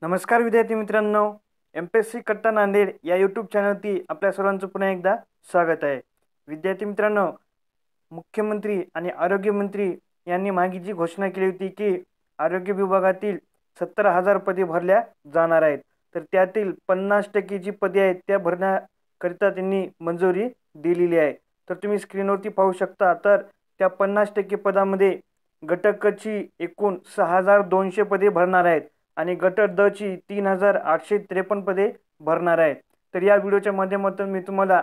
नमस्कार विद्यार्थी मित्रांनो, एमपीएससी कट्टा नांदेड या यूट्यूब चॅनलवरती आपल्या सर्वांचं पुन्हा एकदा स्वागत आहे. विद्यार्थी मित्रांनो, मुख्यमंत्री आणि आरोग्यमंत्री यांनी मागे जी घोषणा केली होती की आरोग्य विभागातील 70,000 पदे भरल्या जाणार आहेत, तर त्यातील 50% जी पदे आहेत त्या भरण्याकरिता त्यांनी मंजुरी दिलेली आहे. तर तुम्ही स्क्रीनवरती पाहू शकता. तर त्या 50% पदामध्ये गट क ची एकूण 6,200 पदे भरणार आहेत आणि गट ड ची 3,853 पदे भरणार आहेत. तर या व्हिडिओच्या माध्यमातून मी तुम्हाला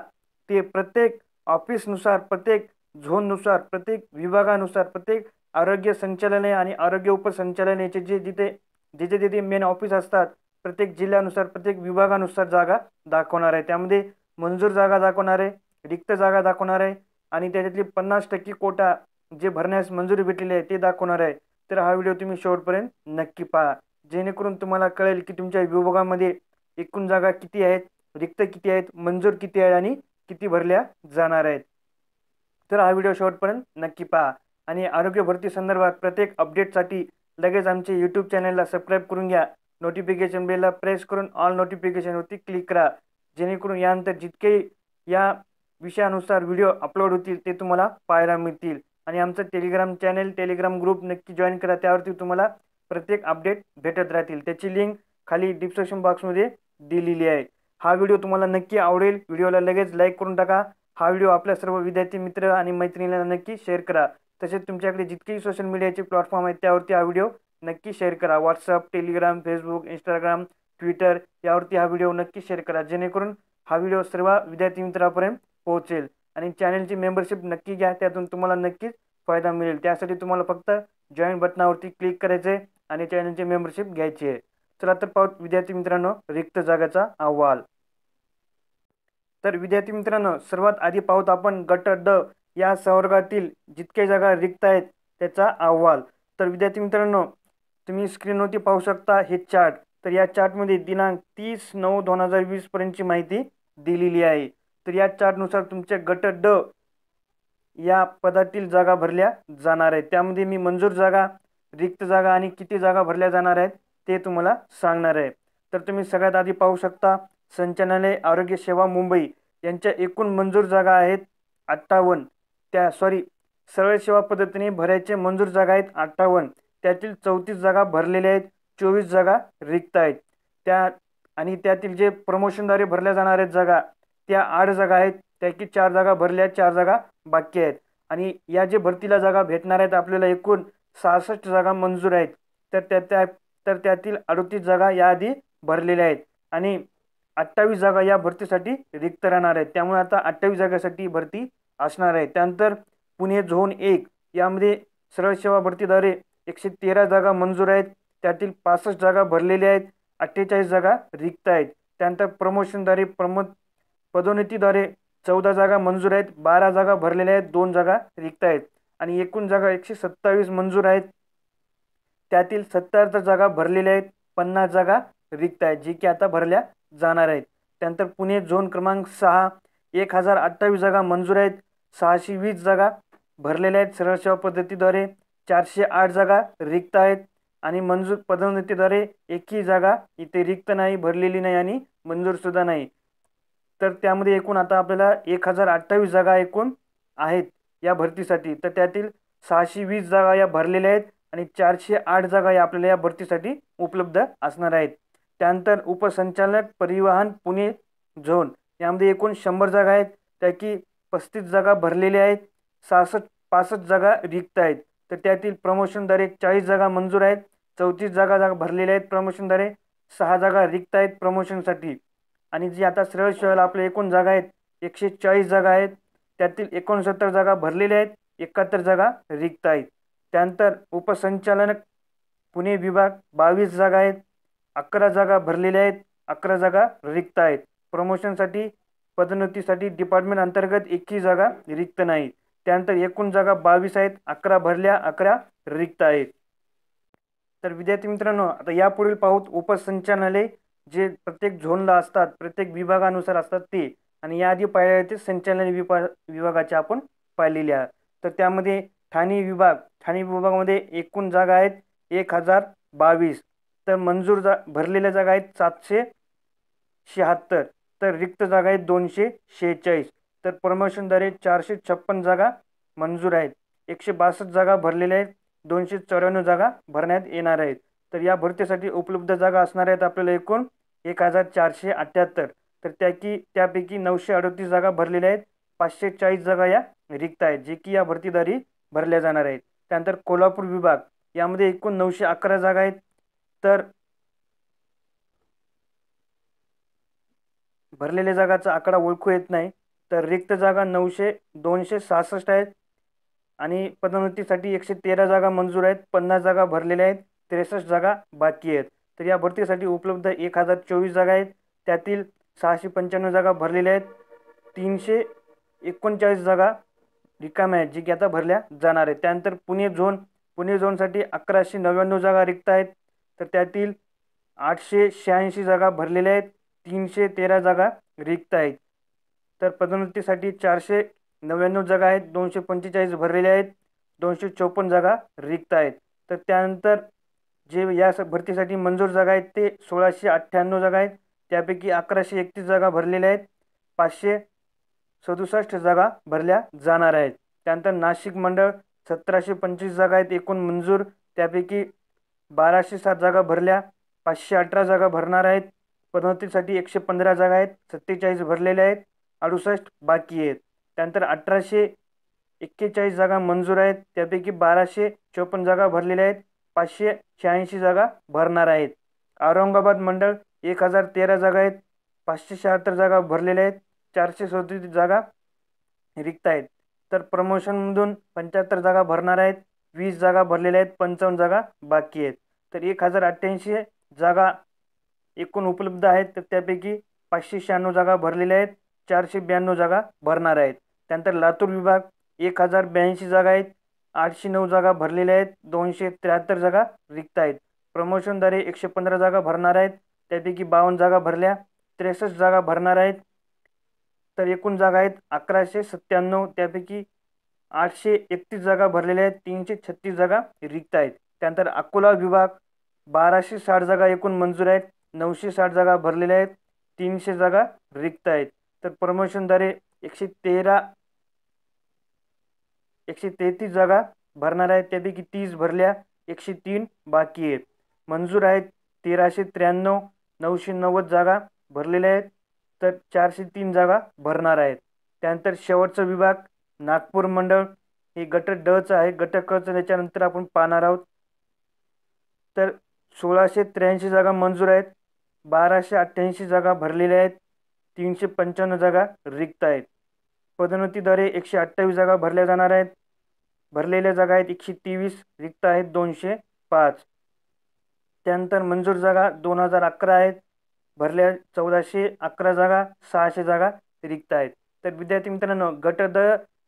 ते प्रत्येक ऑफिसनुसार, प्रत्येक झोननुसार, प्रत्येक विभागानुसार, प्रत्येक आरोग्य संचालनालय आणि आरोग्य उपसंचालनालयाचे जिथे जिथे मेन ऑफिस असतात, प्रत्येक जिल्ह्यानुसार, प्रत्येक विभागानुसार जागा दाखवणार आहे. त्यामध्ये मंजूर जागा दाखवणार आहे, रिक्त जागा दाखवणार आहे आणि त्याच्यातली 50% कोटा जे भरण्यास मंजुरी भेटलेली आहे ते दाखवणार आहे. तर हा व्हिडिओ तुम्ही शेवटपर्यंत नक्की पहा, जेणेकरून तुम्हाला कळेल की तुमच्या विभागामध्ये एकूण जागा किती आहेत, रिक्त किती आहेत, मंजूर किती आहेत आणि किती भरल्या जाणार आहेत. तर हा व्हिडिओ शेवटपर्यंत नक्की पहा आणि आरोग्य भरती संदर्भात प्रत्येक अपडेटसाठी लगेच आमचे यूट्यूब चॅनलला सबस्क्राईब करून घ्या. नोटिफिकेशन बेलला प्रेस करून ऑल नोटिफिकेशनवरती क्लिक करा, जेणेकरून यानंतर जितके या विषयानुसार व्हिडिओ अपलोड होतील ते तुम्हाला पाहायला मिळतील. आणि आमचं टेलिग्राम चॅनल, टेलिग्राम ग्रुप नक्की जॉईन करा. त्यावरती तुम्हाला प्रत्येक अपडेट भेटत राहतील. त्याची लिंक खाली डिस्क्रिप्शन बॉक्समध्ये दिलेली आहे. हा व्हिडिओ तुम्हाला नक्की आवडेल. व्हिडिओला लगेच लाईक करून टाका. हा व्हिडिओ आपल्या सर्व विद्यार्थी मित्र आणि मैत्रिणींना नक्की शेअर करा. तसेच तुमच्याकडे जितकेही सोशल मीडियाचे प्लॅटफॉर्म आहेत त्यावरती हा व्हिडिओ नक्की शेअर करा. WhatsApp, Telegram, Facebook, Instagram, Twitter यावरती हा व्हिडिओ नक्की शेअर करा, जेणेकरून हा व्हिडिओ सर्व विद्यार्थी मित्रांपर्यंत पोहोचेल. आणि चॅनलची मेंबरशिप नक्की घ्या, त्यातून तुम्हाला नक्कीच फायदा मिळेल. त्यासाठी तुम्हाला फक्त जॉईन बटनावरती क्लिक करायचं आहे आणि चॅनलची मेंबरशिप घ्यायची आहे. चला तर पाहू विद्यार्थी मित्रांनो रिक्त जागाचा अहवाल. तर विद्यार्थी मित्रांनो, सर्वात आधी पाहूत आपण गट ड या संवर्गातील जितक्या जागा रिक्त आहेत त्याचा अहवाल. तर विद्यार्थी मित्रांनो, तुम्ही स्क्रीनवरती पाहू शकता हे चार्ट. तर या चार्टमध्ये दिनांक 30/9/2020 पर्यंतची माहिती दिलेली आहे. तर या चार्टनुसार तुमच्या गट ड या पदातील जागा भरल्या जाणार आहेत. त्यामध्ये मी मंजूर जागा, रिक्त जागा आणि किती जागा भरल्या जाणार आहेत ते तुम्हाला सांगणार आहे. तर तुम्ही सगळ्यात आधी पाहू शकता, संचालनालय आरोग्य सेवा मुंबई यांच्या एकूण मंजूर जागा आहेत 58. सरळ सेवा पद्धतीने भरायचे मंजूर जागा आहेत 58. त्यातील 34 जागा भरलेल्या आहेत, 24 जागा रिक्त आहेत. त्यातील जे प्रमोशनद्वारे भरल्या जाणार आहेत जागा त्या 8 जागा आहेत. त्यापैकी 4 जागा भरल्या, 4 जागा बाकी आहेत. आणि या जे भरतीला जागा भेटणार आहेत आपल्याला एकूण 66 जागा मंजूर आहेत. तर त्यातील 38 जागा याआधी भरलेल्या आहेत आणि 28 जागा या भरतीसाठी रिक्त राहणार आहेत. त्यामुळे आता 28 जागासाठी भरती असणार आहे. त्यानंतर पुणे झोन 1 यामध्ये सरळ सेवा भरतीद्वारे 113 जागा मंजूर आहेत. त्यातील 65 जागा भरलेल्या आहेत, 48 जागा रिक्त आहेत. त्यानंतर प्रमोशनद्वारे पदोन्नतीद्वारे 14 जागा मंजूर आहेत, 12 जागा भरलेल्या आहेत, 2 जागा रिक्त आहेत आणि एकूण जागा 127 मंजूर आहेत. त्यातील 77 जागा भरलेल्या आहेत, 50 जागा रिक्त आहेत, जी की आता भरल्या जाणार आहेत. त्यानंतर पुणे झोन क्रमांक 6 1028 जागा मंजूर आहेत, 620 जागा भरलेल्या आहेत सरळ सेवा पद्धतीद्वारे, 408 जागा रिक्त आहेत आणि मंजूर पदोन्नतीद्वारे एकही जागा इथे रिक्त नाही, भरलेली नाही आणि मंजूर सुद्धा नाही. तर त्यामध्ये एकूण आता आपल्याला 1028 जागा एकूण आहेत या भरतीसाठी. तर त्यातील 620 जागा या भरलेल्या आहेत आणि 408 जागा या आपल्याला या भरतीसाठी उपलब्ध असणार आहेत. त्यानंतर उपसंचालक परिवहन पुणे झोन यामध्ये एकूण 100 जागा आहेत. त्यापैकी 35 जागा भरलेल्या आहेत, 65 जागा रिक्त आहेत. तर त्यातील प्रमोशनद्वारे 40 जागा मंजूर आहेत, 34 जागा भरलेल्या आहेत प्रमोशनद्वारे, 6 जागा रिक्त आहेत प्रमोशनसाठी. आणि जी आता सरळ सेवेला आपल्या एकूण जागा आहेत 140 जागा आहेत. त्यातील 69 जागा भरलेल्या आहेत, 71 जागा रिक्त आहेत. त्यानंतर उपसंचालक पुणे विभाग 22 जागा आहेत, 11 जागा भरलेल्या आहेत, 11 जागा रिक्त आहेत. प्रमोशनसाठी पदोन्नतीसाठी डिपार्टमेंट अंतर्गत एकही जागा रिक्त नाही. त्यानंतर एकूण जागा 22 आहेत, 11 भरल्या, 11 रिक्त आहेत. तर विद्यार्थी मित्रांनो, आता यापुढील पाहूत उपसंचालनालय जे प्रत्येक झोनला असतात, प्रत्येक विभागानुसार असतात ते. आणि याआधी पाहिलेले ते संचालनालय विभागाचे आपण पाहिलेले आहे. तर त्यामध्ये ठाणे विभागामध्ये एकूण जागा आहेत 1022. तर भरलेल्या जागा आहेत 776, तर रिक्त जागा आहेत 246. तर प्रमोशनद्वारे 456 जागा मंजूर आहेत. 162 जागा भरलेल्या आहेत. 294 जागा भरण्यात येणार आहेत. तर या भरतीसाठी उपलब्ध जागा असणार आहेत आपल्याला एकूण 1478. तर त्यापैकी 938 जागा भरलेल्या आहेत. 540 जागा या रिक्त आहेत, जे की या भरतीद्वारे भरल्या जाणार आहेत. त्यानंतर कोल्हापूर विभाग यामध्ये एकूण 911 जागा आहेत. तर भरलेल्या जागाचा आकडा ओळखू येत नाही. तर रिक्त जागा 266 आहेत आणि पदोन्नतीसाठी 113 जागा मंजूर आहेत. 50 जागा भरलेल्या आहेत. 63 जागा बाकी आहेत. तर या भरतीसाठी उपलब्ध 1024 जागा आहेत. त्यातील 695 जागा भरलेल्या आहेत. 339 जागा रिकाम्या आहेत, जी की आता भरल्या जाणार आहेत. त्यानंतर पुणे झोनसाठी 1199 जागा रिक्त आहेत. तर त्यातील 886 जागा भरलेल्या आहेत. 313 जागा रिक्त आहेत. तर पदोन्नतीसाठी 499 जागा आहेत. 245 भरलेल्या आहेत. 254 जागा रिक्त आहेत. तर त्यानंतर जे या भरतीसाठी मंजूर जागा आहेत ते 1698 जागा आहेत. त्यापैकी 1131 जागा भरलेल्या आहेत. 567 जागा भरल्या जाणार आहेत. त्यानंतर नाशिक मंडळ 1725 जागा आहेत एकूण मंजूर. त्यापैकी 1207 जागा भरल्या. 518 जागा भरणार आहेत. पदोन्नतीसाठी 115 जागा आहेत. 47 भरलेल्या आहेत. 68 बाकी आहेत. त्यानंतर 1841 जागा मंजूर आहेत. त्यापैकी 1254 जागा भरलेल्या आहेत. 586 जागा भरणार आहेत. औरंगाबाद मंडळ 1013 जागा आहेत. 576 जागा भरलेल्या आहेत. 437 जागा रिक्त आहेत. तर प्रमोशनमधून 75 जागा भरणार आहेत. 20 जागा भरलेल्या आहेत. 55 जागा बाकी आहेत. तर 1088 जागा एकूण उपलब्ध आहेत. तर त्यापैकी 596 जागा भरलेल्या आहेत. 492 जागा भरणार आहेत. त्यानंतर लातूर विभाग 1082 जागा आहेत. 809 जागा भरलेल्या आहेत. 273 जागा रिक्त आहेत. प्रमोशनद्वारे 115 जागा भरणार आहेत. त्यापैकी 52 जागा भरल्या. 63 जागा भरणार आहेत. तर एकूण जागा आहेत 1197. त्यापैकी 831 जागा भरलेल्या आहेत. 336 जागा रिक्त आहेत. त्यानंतर अकोला विभाग 1260 जागा एकूण मंजूर आहेत. 960 जागा भरलेल्या आहेत. 300 जागा रिक्त आहेत. तर प्रमोशनद्वारे 133 जागा भरणार आहेत. त्यापैकी 30 भरल्या. 103 बाकी आहेत. मंजूर आहेत 1393. 990 जागा भरलेल्या आहेत. तर 403 जागा भरणार आहेत. त्यानंतर शेवटचा विभाग नागपूर मंडळ हे गट ड चं आहे. गट क चं त्याच्यानंतर आपण पाहणार आहोत. तर 1683 जागा मंजूर आहेत. 1288 जागा भरलेल्या आहेत. 355 जागा रिक्त आहेत. पदोन्नतीद्वारे 128 जागा भरल्या जाणार आहेत. भरलेल्या जागा आहेत 123. रिक्त आहेत 205. त्यानंतर मंजूर जागा 2011 आहेत. भरल्या 1411 जागा. 600 जागा रिक्त आहेत. तर विद्यार्थी मित्रांनो, गट द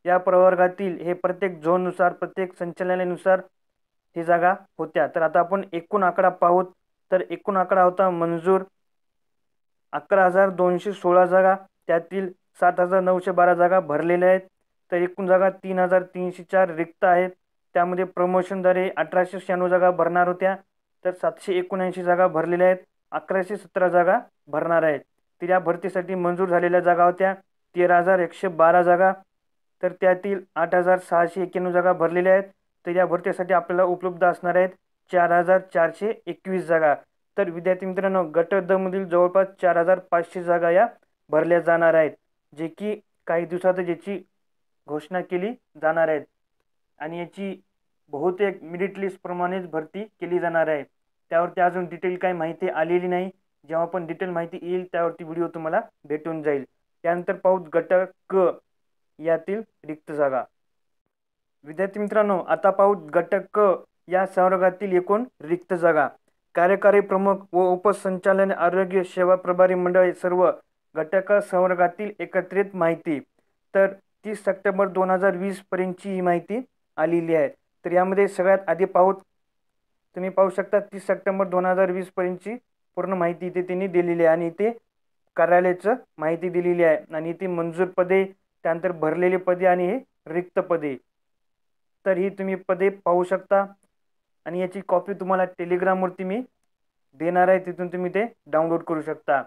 या प्रवर्गातील हे प्रत्येक झोननुसार प्रत्येक संचालनालयानुसार ही जागा होत्या. तर आता आपण एकूण आकडा पाहूत. तर एकूण आकडा होता मंजूर 11,216 जागा. त्यातील 7,912 जागा भरलेल्या आहेत. तर एकूण जागा 3,304 रिक्त आहेत. त्यामध्ये प्रमोशनद्वारे 1,896 जागा भरणार होत्या. तर 779 जागा भरलेल्या आहेत. 1,117 जागा भरणार आहेत. तर या भरतीसाठी मंजूर झालेल्या जागा होत्या 13,112 जागा. तर त्यातील 8,691 जागा भरलेल्या आहेत. तर या भरतीसाठी आपल्याला उपलब्ध असणार आहेत 4,421 जागा. तर विद्यार्थी मित्रांनो, गट द मधील जवळपास 4,500 जागा या भरल्या जाणार आहेत, जे की काही दिवसातच याची घोषणा केली जाणार आहे आणि याची बहुतेक मेरिट लिस्ट प्रमाणेच भरती केली जाणार आहे. त्यावरती अजून डिटेल काही माहिती आलेली नाही. जेव्हा पण डिटेल माहिती येईल त्यावरती व्हिडिओ तुम्हाला भेटून जाईल. त्यानंतर पाहू गट क यातील रिक्त जागा. विद्यार्थी मित्रांनो, आता पाहू गट क या संवर्गातील एकूण रिक्त जागा. कार्यकारी प्रमुख व उपसंचालन आरोग्य सेवा प्रभारी मंडळ सर्व गट क संवर्गातील एकत्रित माहिती. तर 30 सप्टेंबर 2020 पर्यंतची ही माहिती आलेली आहे. तर यामध्ये सगळ्यात आधी तुम्ही पाहू शकता 30 सप्टेंबर 2020 पर्यंतची पूर्ण माहिती इथे त्यांनी दिलेली आहे आणि इथे कार्यालयाचं माहिती दिलेली आहे आणि इथे मंजूर पदे, त्यानंतर भरलेली पदे आणि हे रिक्त पदे. तर ही तुम्ही पदे पाहू शकता आणि याची कॉपी तुम्हाला टेलिग्रामवरती मी देणार आहे, तिथून तुम्ही ते डाउनलोड करू शकता.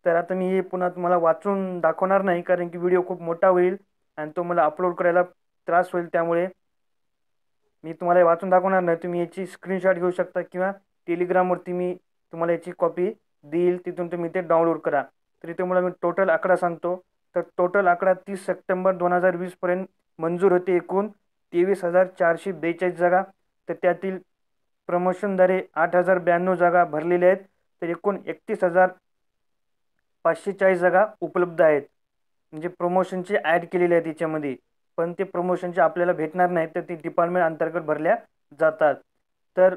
तर आता मी हे पुन्हा तुम्हाला वाचून दाखवणार नाही, कारण की व्हिडिओ खूप मोठा होईल आणि तो मला अपलोड करायला त्रास होईल. त्यामुळे मी तुम्हाला वाचून दाखवणार नाही. तुम्ही याची स्क्रीनशॉट घेऊ शकता किंवा टेलिग्रामवरती मी तुम्हाला याची कॉपी देईल, तिथून तुम्ही ते डाउनलोड करा. तर इथे मला मी टोटल आकडा सांगतो. तर टोटल आकडा 30 सप्टेंबर 2020 पर्यंत मंजूर होते एकूण 23,442 जागा. तर त्यातील प्रमोशनद्वारे 8,092 जागा भरलेल्या आहेत. तर एकूण 31,540 जागा उपलब्ध आहेत. म्हणजे प्रमोशनचे ॲड केलेले आहेत याच्यामध्ये, पण ते प्रमोशनचे आपल्याला भेटणार नाहीत, तर ते डिपार्टमेंट अंतर्गत भरल्या जातात. तर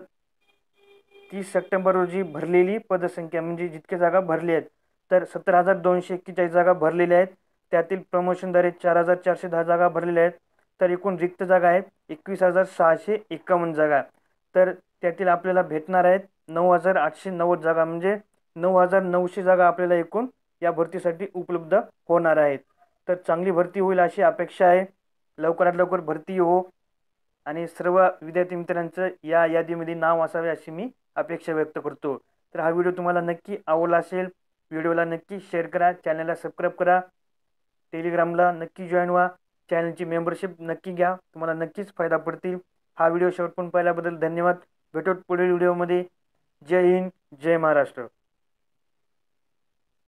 30 सप्टेंबर रोजी भरलेली पदसंख्या म्हणजे जितक्या जागा भरल्या आहेत, तर 17,241 जागा भरलेल्या आहेत. त्यातील प्रमोशनद्वारे 4,410 जागा भरलेल्या आहेत. तर एकूण रिक्त जागा आहेत 21,651 जागा. तर त्यातील आपल्याला भेटणार आहेत 9,890 जागा, म्हणजे 9,900 जागा आपल्याला एकूण या भरतीसाठी उपलब्ध होणार आहेत. तर चांगली भरती होईल अशी अपेक्षा आहे. लवकरात लवकर भरती हो आणि सर्व विद्यार्थी मित्रांचं या यादीमध्ये नाव असावे अशी मी अपेक्षा व्यक्त करतो. तर हा व्हिडिओ तुम्हाला नक्की आवडला असेल. व्हिडिओला नक्की शेअर करा, चॅनलला सबस्क्राईब करा, टेलिग्रामला नक्की जॉईन व्हा, चॅनलची मेंबरशिप नक्की घ्या, तुम्हाला नक्कीच फायदा पडतील. हा व्हिडिओ शेवटपर्यंत पाहिल्याबद्दल धन्यवाद. भेटू पुढील व्हिडिओमध्ये. जय हिंद, जय महाराष्ट्र.